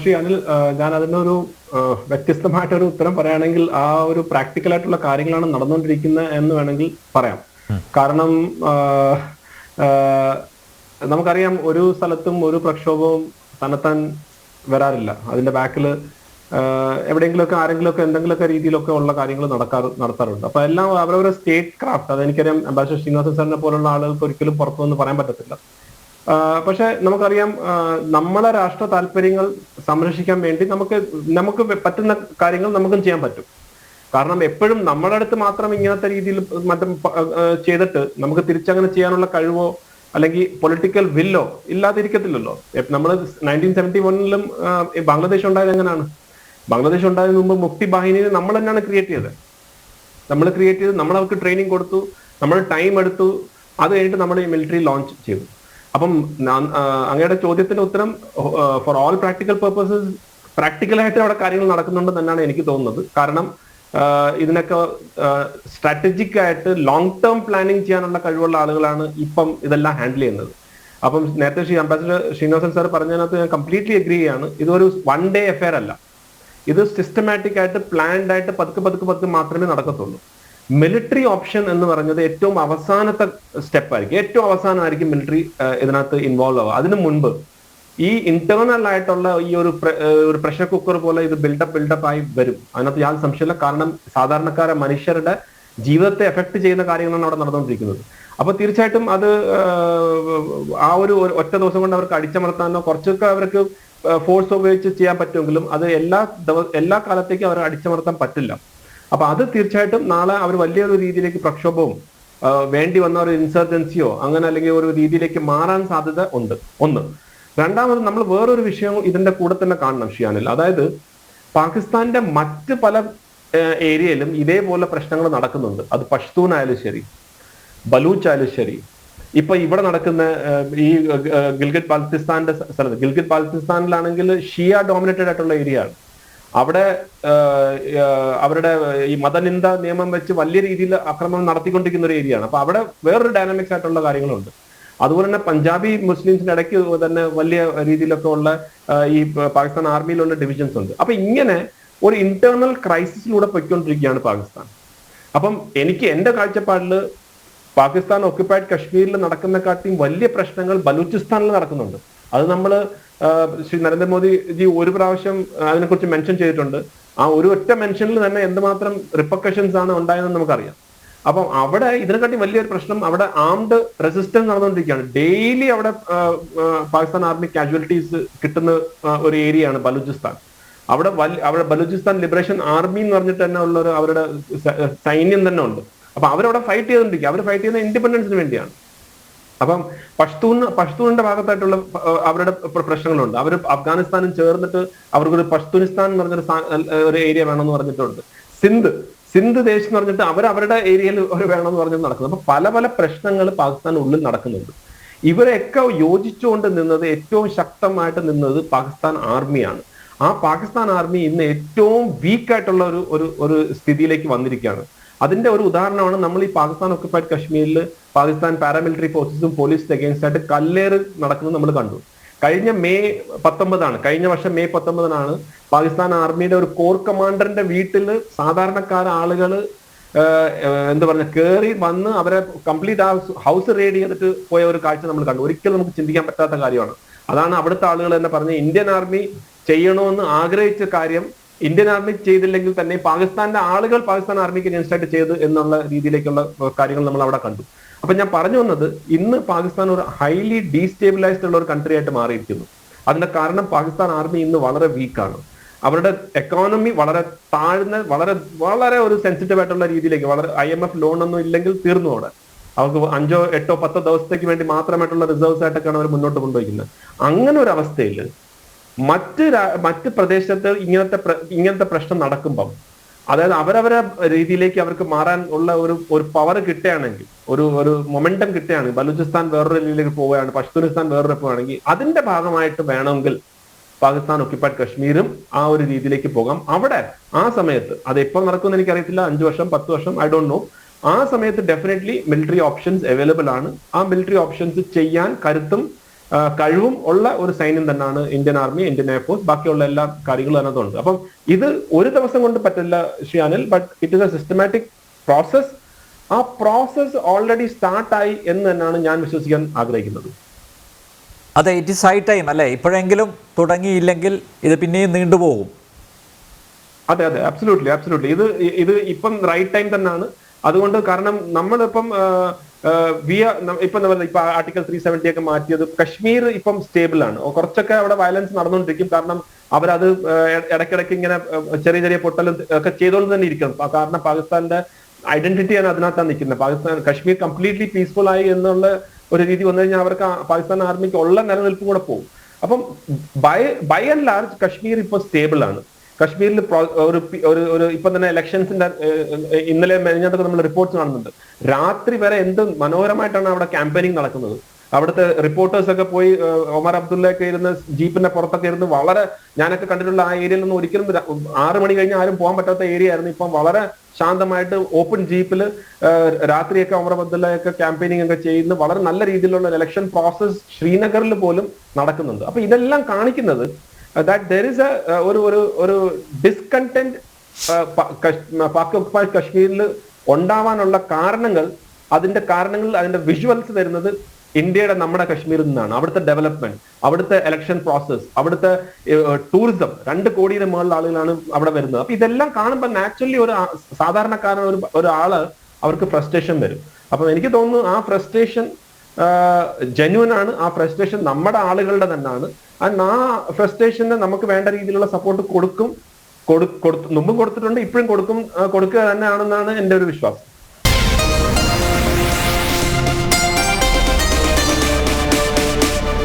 ശ്രീ അനിൽ, ഞാൻ അതിനൊരു വ്യത്യസ്തമായിട്ടൊരു ഉത്തരം പറയുകയാണെങ്കിൽ ആ ഒരു പ്രാക്ടിക്കൽ ആയിട്ടുള്ള കാര്യങ്ങളാണ് നടന്നുകൊണ്ടിരിക്കുന്നത് എന്ന് വേണമെങ്കിൽ പറയാം. കാരണം നമുക്കറിയാം, ഒരു സ്ഥലത്തും ഒരു പ്രക്ഷോഭവും തന്നെത്താൻ വരാറില്ല. അതിന്റെ ബാക്കിൽ എവിടെയെങ്കിലുമൊക്കെ ആരെങ്കിലുമൊക്കെ എന്തെങ്കിലുമൊക്കെ രീതിയിലൊക്കെ ഉള്ള കാര്യങ്ങൾ നടത്താറുണ്ട്. അപ്പൊ എല്ലാം അവരവരുടെ സ്റ്റേറ്റ് ക്രാഫ്റ്റ്, അതെനിക്കറിയാം. അംബാസിഡർ ശ്രീനിവാസൻ സാറിനെ പോലുള്ള ആളുകൾക്ക് ഒരിക്കലും പുറത്തുനിന്ന് പറയാൻ പറ്റത്തില്ല. പക്ഷെ നമുക്കറിയാം, നമ്മളെ രാഷ്ട്ര താല്പര്യങ്ങൾ സംരക്ഷിക്കാൻ വേണ്ടി നമുക്ക് പറ്റുന്ന കാര്യങ്ങൾ നമുക്കും ചെയ്യാൻ പറ്റും. കാരണം എപ്പോഴും നമ്മുടെ അടുത്ത് മാത്രം ഇങ്ങനത്തെ രീതിയിൽ മറ്റും ചെയ്തിട്ട് നമുക്ക് തിരിച്ചങ്ങനെ ചെയ്യാനുള്ള കഴിവോ അല്ലെങ്കിൽ പൊളിറ്റിക്കൽ വില്ലോ ഇല്ലാതിരിക്കത്തില്ലല്ലോ. നമ്മൾ 1971 ബംഗ്ലാദേശ് ഉണ്ടായത് എങ്ങനെയാണ്? ബംഗ്ലാദേശ് ഉണ്ടായതിനു മുമ്പ് മുക്തി ബാഹിനിയെ നമ്മൾ തന്നെയാണ് ക്രിയേറ്റ് ചെയ്തത്. നമ്മൾ അവർക്ക് ട്രെയിനിങ് കൊടുത്തു, നമ്മൾ ടൈം എടുത്തു, അത് കഴിഞ്ഞിട്ട് നമ്മൾ ഈ മിലിറ്ററി ലോഞ്ച് ചെയ്തു. അപ്പം അങ്ങയുടെ ചോദ്യത്തിന്റെ ഉത്തരം, ഫോർ ഓൾ പ്രാക്ടിക്കൽ പേർപ്പസസ് പ്രാക്ടിക്കലായിട്ട് അവിടെ കാര്യങ്ങൾ നടക്കുന്നുണ്ട് തന്നെയാണ് എനിക്ക് തോന്നുന്നത്. കാരണം ഇതിനൊക്കെ സ്ട്രാറ്റജിക് ആയിട്ട് ലോങ് ടേം പ്ലാനിങ് ചെയ്യാനുള്ള കഴിവുള്ള ആളുകളാണ് ഇപ്പം ഇതെല്ലാം ഹാൻഡിൽ ചെയ്യുന്നത്. അപ്പം നേരത്തെ അംബാസിഡർ ശ്രീനിവാസൻ സാർ പറഞ്ഞതിനകത്ത് ഞാൻ കംപ്ലീറ്റ്ലി അഗ്രി ചെയ്യാണ്. ഇതൊരു വൺ ഡേ അഫെയർ അല്ല. ഇത് സിസ്റ്റമാറ്റിക് ആയിട്ട് പ്ലാൻഡ് ആയിട്ട് പതുക്കെ മാത്രമേ നടക്കത്തുള്ളൂ. മിലിറ്ററി ഓപ്ഷൻ എന്ന് പറഞ്ഞത് ഏറ്റവും അവസാനത്തെ സ്റ്റെപ്പായിരിക്കും. ഏറ്റവും അവസാനമായിരിക്കും മിലിറ്ററി ഇതിനകത്ത് ഇൻവോൾവ് ആവുക. അതിനു മുൻപ് ഈ ഇന്റേണൽ ആയിട്ടുള്ള ഈ ഒരു പ്രഷർ കുക്കർ പോലെ ഇത് ബിൽഡപ്പ് ആയി വരും. അതിനകത്ത് യാതൊരു സംശയമില്ല. കാരണം സാധാരണക്കാരെ മനുഷ്യരുടെ ജീവിതത്തെ എഫക്ട് ചെയ്യുന്ന കാര്യങ്ങളാണ് അവിടെ നടന്നുകൊണ്ടിരിക്കുന്നത്. അപ്പൊ തീർച്ചയായിട്ടും അത് ആ ഒരു ഒറ്റ ദിവസം കൊണ്ട് അവർക്ക് അടിച്ചമർത്താനോ കുറച്ചൊക്കെ അവർക്ക് ഫോഴ്സ് ഉപയോഗിച്ച് ചെയ്യാൻ പറ്റുമെങ്കിലും അത് എല്ലാ കാലത്തേക്കും അവർ അടിച്ചമർത്താൻ പറ്റില്ല. അപ്പൊ അത് തീർച്ചയായിട്ടും നാളെ അവർ വലിയൊരു രീതിയിലേക്ക് പ്രക്ഷോഭവും വേണ്ടി വന്ന ഒരു ഇൻസർജൻസിയോ അങ്ങനെ അല്ലെങ്കിൽ ഒരു രീതിയിലേക്ക് മാറാൻ സാധ്യത ഉണ്ട്. ഒന്ന്. രണ്ടാമത്, നമ്മൾ വേറൊരു വിഷയം ഇതിന്റെ കൂടെ തന്നെ കാണണം ഷിയാനിൽ. അതായത് പാകിസ്ഥാന്റെ മറ്റ് പല ഏരിയയിലും ഇതേപോലെ പ്രശ്നങ്ങൾ നടക്കുന്നുണ്ട്. അത് പഷ്തൂൺ ആയാലും ശരി, ബലൂച്ച് ആയാലും ശരി. ഇപ്പൊ ഇവിടെ നടക്കുന്ന ഈ ഗിൽഗിറ്റ് ബാൽത്തിസ്ഥാന്റെ സ്ഥലത്ത്, ഗിൽഗിറ്റ് ബാൽത്തിസ്ഥാനിലാണെങ്കിൽ ഷിയ ഡോമിനേറ്റഡ് ആയിട്ടുള്ള ഏരിയ ആണ്. അവിടെ അവരുടെ ഈ മതനിന്ദ നിയമം വെച്ച് വലിയ രീതിയിൽ ആക്രമണം നടത്തിക്കൊണ്ടിരിക്കുന്ന ഒരു ഏരിയ ആണ്. അപ്പൊ അവിടെ വേറൊരു ഡൈനാമിക്സ് ആയിട്ടുള്ള കാര്യങ്ങളുണ്ട്. അതുപോലെ തന്നെ പഞ്ചാബി മുസ്ലിംസിന്റെ ഇടയ്ക്ക് തന്നെ വലിയ രീതിയിലൊക്കെ ഉള്ള ഈ പാകിസ്ഥാൻ ആർമിയിലുള്ള ഡിവിഷൻസ് ഉണ്ട്. അപ്പൊ ഇങ്ങനെ ഒരു ഇന്റേണൽ ക്രൈസിസിലൂടെ പൊയ്ക്കൊണ്ടിരിക്കുകയാണ് പാകിസ്ഥാൻ. അപ്പം എന്റെ കാഴ്ചപ്പാടിൽ പാകിസ്ഥാൻ ഒക്യുപ്പൈഡ് കശ്മീരിൽ നടക്കുന്നതിനെക്കാട്ടിയും വലിയ പ്രശ്നങ്ങൾ ബലൂചിസ്ഥാനിൽ നടക്കുന്നുണ്ട്. അത് നമ്മൾ ശ്രീ നരേന്ദ്രമോദിജി ഒരു പ്രാവശ്യം അതിനെക്കുറിച്ച് മെൻഷൻ ചെയ്തിട്ടുണ്ട്. ആ ഒരു ഒറ്റ മെൻഷനിൽ തന്നെ എന്തുമാത്രം റിപ്പർക്കഷൻസ് ആണ് ഉണ്ടായതെന്ന് നമുക്കറിയാം. അപ്പം അവിടെ ഇതിനെക്കാട്ടി വലിയൊരു പ്രശ്നം, അവിടെ ആംഡ് റെസിസ്റ്റൻസ് നടന്നുകൊണ്ടിരിക്കുകയാണ്. ഡെയിലി അവിടെ പാകിസ്ഥാൻ ആർമി കാഷ്വാലിറ്റീസ് കിട്ടുന്ന ഒരു ഏരിയയാണ് ബലൂചിസ്ഥാൻ. അവിടെ ബലൂചിസ്ഥാൻ ലിബറേഷൻ ആർമി എന്ന് പറഞ്ഞിട്ട് തന്നെ ഉള്ള ഒരു അവരുടെ സൈന്യം തന്നെ ഉണ്ട്. അപ്പൊ അവരവിടെ ഫൈറ്റ് ചെയ്തുകൊണ്ടിരിക്കുക. അവർ ഫൈറ്റ് ചെയ്യുന്ന ഇൻഡിപെൻഡൻസിന് വേണ്ടിയാണ്. അപ്പം പഷ്തൂണിന്റെ ഭാഗത്തായിട്ടുള്ള അവരുടെ പ്രശ്നങ്ങളുണ്ട്. അവർ അഫ്ഗാനിസ്ഥാനും ചേർന്നിട്ട് അവർക്കൊരു പഷ്തൂനിസ്ഥാൻ എന്ന് പറഞ്ഞൊരു ഏരിയ വേണമെന്ന് പറഞ്ഞിട്ടുണ്ട്. സിന്ധ് ദേശം എന്ന് പറഞ്ഞിട്ട് അവരുടെ ഏരിയയിൽ ഒരു വേണമെന്ന് പറഞ്ഞിട്ട് നടക്കുന്നത്. അപ്പൊ പല പല പ്രശ്നങ്ങൾ പാകിസ്ഥാനുള്ളിൽ നടക്കുന്നുണ്ട്. ഇവരെയൊക്കെ യോജിച്ചുകൊണ്ട് നിന്നത്, ഏറ്റവും ശക്തമായിട്ട് നിന്നത് പാകിസ്ഥാൻ ആർമിയാണ്. ആ പാകിസ്ഥാൻ ആർമി ഇന്ന് ഏറ്റവും വീക്കായിട്ടുള്ള ഒരു സ്ഥിതിയിലേക്ക് വന്നിരിക്കുകയാണ്. അതിന്റെ ഒരു ഉദാഹരണമാണ് നമ്മൾ ഈ പാകിസ്ഥാൻ ഒക്യുപ്പൈഡ് കശ്മീരിൽ പാകിസ്ഥാൻ പാരാമിലിറ്ററി ഫോഴ്സസും പോലീസിന് അഗേൻസ്റ്റ് ആയിട്ട് കല്ലേറ് നടക്കുന്നത് നമ്മൾ കണ്ടു. കഴിഞ്ഞ വർഷം മെയ് 19 പാകിസ്ഥാൻ ആർമിയുടെ ഒരു കോർ കമാൻഡറിന്റെ വീട്ടിൽ സാധാരണക്കാര ആളുകൾ എന്താ പറയുക കയറി വന്ന് അവരെ കംപ്ലീറ്റ് ആ ഹൗസ് റെയ്ഡ് ചെയ്തിട്ട് പോയ ഒരു കാഴ്ച നമ്മൾ കണ്ടു. ഒരിക്കലും നമുക്ക് ചിന്തിക്കാൻ പറ്റാത്ത കാര്യമാണ്. അതാണ് അവിടുത്തെ ആളുകൾ തന്നെ പറഞ്ഞ് ഇന്ത്യൻ ആർമി ചെയ്യണമെന്ന് ആഗ്രഹിച്ച കാര്യം ഇന്ത്യൻ ആർമി ചെയ്തില്ലെങ്കിൽ തന്നെ പാകിസ്ഥാന്റെ ആളുകൾ പാകിസ്ഥാൻ ആർമിക്ക് അഗേൻസ്റ്റ് ആയിട്ട് ചെയ്തു എന്നുള്ള രീതിയിലേക്കുള്ള കാര്യങ്ങൾ നമ്മൾ അവിടെ കണ്ടു. അപ്പൊ ഞാൻ പറഞ്ഞു വന്നത്, ഇന്ന് പാകിസ്ഥാൻ ഒരു ഹൈലി ഡീസ്റ്റേബിലൈസ്ഡ് ഉള്ള ഒരു കൺട്രി ആയിട്ട് മാറിയിരിക്കുന്നു. അതിന്റെ കാരണം പാകിസ്ഥാൻ ആർമി ഇന്ന് വളരെ വീക്കാണ്. അവരുടെ എക്കോണമി വളരെ താഴ്ന്ന, വളരെ വളരെ ഒരു സെൻസിറ്റീവ് ആയിട്ടുള്ള രീതിയിലേക്ക്, വളരെ IMF ലോണൊന്നും ഇല്ലെങ്കിൽ തീർന്നു അവിടെ. അവർക്ക് 5, 8, 10 ദിവസത്തേക്ക് വേണ്ടി മാത്രമായിട്ടുള്ള റിസർവ്സ് ആയിട്ടൊക്കെയാണ് അവർ മുന്നോട്ട് കൊണ്ടുപോയിരിക്കുന്നത്. അങ്ങനെ ഒരു അവസ്ഥയിൽ മറ്റ് പ്രദേശത്ത് ഇങ്ങനത്തെ പ്രശ്നം നടക്കുമ്പം, അതായത് അവരവരെ രീതിയിലേക്ക് അവർക്ക് മാറാൻ ഉള്ള ഒരു പവർ കിട്ടുകയാണെങ്കിൽ, ഒരു മൊമെന്റം കിട്ടുകയാണെങ്കിൽ, ബലൂചിസ്ഥാൻ വേറൊരു രീതിയിലേക്ക് പോവുകയാണ്, പഷ്തൂനിസ്ഥാൻ വേറൊരു പോവുകയാണെങ്കിൽ അതിന്റെ ഭാഗമായിട്ട് വേണമെങ്കിൽ പാകിസ്ഥാൻ ഒക്യുപ്പൈഡ് കശ്മീരും ആ ഒരു രീതിയിലേക്ക് പോകാം. അവിടെ ആ സമയത്ത്, അത് എപ്പോൾ നടക്കുമെന്ന് എനിക്കറിയത്തില്ല, 5 വർഷം 10 വർഷം, ഐ ഡോണ്ട് നോ. ആ സമയത്ത് ഡെഫിനറ്റ്ലി മിലിറ്ററി ഓപ്ഷൻസ് അവൈലബിൾ ആണ്. ആ മിലിറ്ററി ഓപ്ഷൻസ് ചെയ്യാൻ കരുത്തും കഴിവും ഉള്ള ഒരു സൈന്യം തന്നെയാണ് ഇന്ത്യൻ ആർമി, ഇന്ത്യൻ എയർഫോഴ്സ്, ബാക്കിയുള്ള എല്ലാ കാര്യങ്ങളും അതിനകത്തുണ്ട്. അപ്പം ഇത് ഒരു ദിവസം കൊണ്ട് പറ്റില്ല Shri Anil, but it is A systematic process. ആ പ്രോസസ് ഓൾറെഡി സ്റ്റാർട്ടായി എന്ന് തന്നെയാണ് ഞാൻ വിശ്വസിക്കാൻ ആഗ്രഹിക്കുന്നത്. അതെ, ഇറ്റ് ഇസ് ഹൈ ടൈം അല്ലേ? ഇപ്പോഴെങ്കിലും തുടങ്ങിയില്ലെങ്കിൽ ഇത് പിന്നെയും നീണ്ടുപോകും. അതെ അതെ, അബ്സല്യൂട്ട്ലി അബ്സല്യൂട്ട്ലി. ഇത് ഇപ്പം റൈറ്റ് ടൈം തന്നെയാണ്. അതുകൊണ്ട് കാരണം നമ്മളിപ്പം ഇപ്പൊ ആർട്ടിക്കൽ 370 ഒക്കെ മാറ്റിയത്, കശ്മീർ ഇപ്പം സ്റ്റേബിൾ ആണ്. കുറച്ചൊക്കെ അവിടെ വയലൻസ് നടന്നുകൊണ്ടിരിക്കും, കാരണം അവരത് ഇടയ്ക്കിടയ്ക്ക് ഇങ്ങനെ ചെറിയ ചെറിയ പൊട്ടലും ഒക്കെ ചെയ്തോണ്ട് തന്നെ ഇരിക്കണം. കാരണം പാകിസ്ഥാന്റെ ഐഡന്റിറ്റിയാണ് അതിനകത്താണ് നിൽക്കുന്നത്. കശ്മീർ കംപ്ലീറ്റ്ലി പീസ്ഫുൾ ആയി എന്നുള്ള ഒരു രീതി വന്നു കഴിഞ്ഞാൽ അവർക്ക് പാകിസ്ഥാൻ ആർമിക്ക് ഉള്ള നിലനിൽപ്പും കൂടെ പോകും. അപ്പം ബൈ ആൻഡ് ലാർജ് കശ്മീർ ഇപ്പൊ സ്റ്റേബിൾ ആണ്. കശ്മീരിൽ ഒരു ഇപ്പൊ തന്നെ ഇലക്ഷൻസിന്റെ ഇന്നലെ മെനഞ്ഞാട്ടൊക്കെ നമ്മൾ റിപ്പോർട്ട്സ് കാണുന്നുണ്ട്. രാത്രി വരെ എന്ത് മനോഹരമായിട്ടാണ് അവിടെ ക്യാമ്പയിനിങ് നടക്കുന്നത്. അവിടുത്തെ റിപ്പോർട്ടേഴ്സ് ഒക്കെ പോയി ഒമർ അബ്ദുള്ളയൊക്കെ ഇരുന്ന് ജീപ്പിന്റെ പുറത്തൊക്കെ ഇരുന്ന് വളരെ, ഞാനൊക്കെ കണ്ടിട്ടുള്ള ആ ഏരിയയിൽ ഒന്നും ഒരിക്കലും 6 മണി കഴിഞ്ഞ് ആരും പോകാൻ പറ്റാത്ത ഏരിയ ആയിരുന്നു. ഇപ്പം വളരെ ശാന്തമായിട്ട് ഓപ്പൺ ജീപ്പിൽ രാത്രിയൊക്കെ ഒമർ അബ്ദുള്ളയൊക്കെ ക്യാമ്പയിനിങ് ഒക്കെ ചെയ്യുന്ന വളരെ നല്ല രീതിയിലുള്ള ഇലക്ഷൻ പ്രോസസ് ശ്രീനഗറിൽ പോലും നടക്കുന്നുണ്ട്. അപ്പൊ ഇതെല്ലാം കാണിക്കുന്നത് that there is ഒരു ഡിസ്കണ്ടന്റ് പാക് ഒക്കുപൈഡ് കശ്മീരിൽ ഉണ്ടാവാനുള്ള കാരണങ്ങൾ, അതിന്റെ വിഷ്വൽസ് വരുന്നത് ഇന്ത്യയുടെ നമ്മുടെ കശ്മീരിൽ നിന്നാണ്. അവിടുത്തെ ഡെവലപ്മെന്റ്, അവിടുത്തെ ഇലക്ഷൻ പ്രോസസ്, അവിടുത്തെ ടൂറിസം, 2 കോടിയുടെ മുകളിൽ ആളുകളാണ് അവിടെ വരുന്നത്. അപ്പൊ ഇതെല്ലാം കാണുമ്പോൾ നാച്ചുറലി ഒരു സാധാരണക്കാരൻ ഒരാള് അവർക്ക് ഫ്രസ്ട്രേഷൻ വരും. അപ്പൊ എനിക്ക് തോന്നുന്നു ആ ഫ്രസ്ട്രേഷൻ ജെന്യൂൻ ആണ്. ആ ഫ്രസ്ട്രേഷൻ നമ്മുടെ ആളുകളുടെ തന്നെയാണ്. ആ ഫ്രസ്ട്രേഷന് നമുക്ക് വേണ്ട രീതിയിലുള്ള സപ്പോർട്ട് മുമ്പും കൊടുത്തിട്ടുണ്ട്, ഇപ്പോഴും കൊടുക്കുക തന്നെയാണെന്നാണ് എൻ്റെ ഒരു വിശ്വാസം.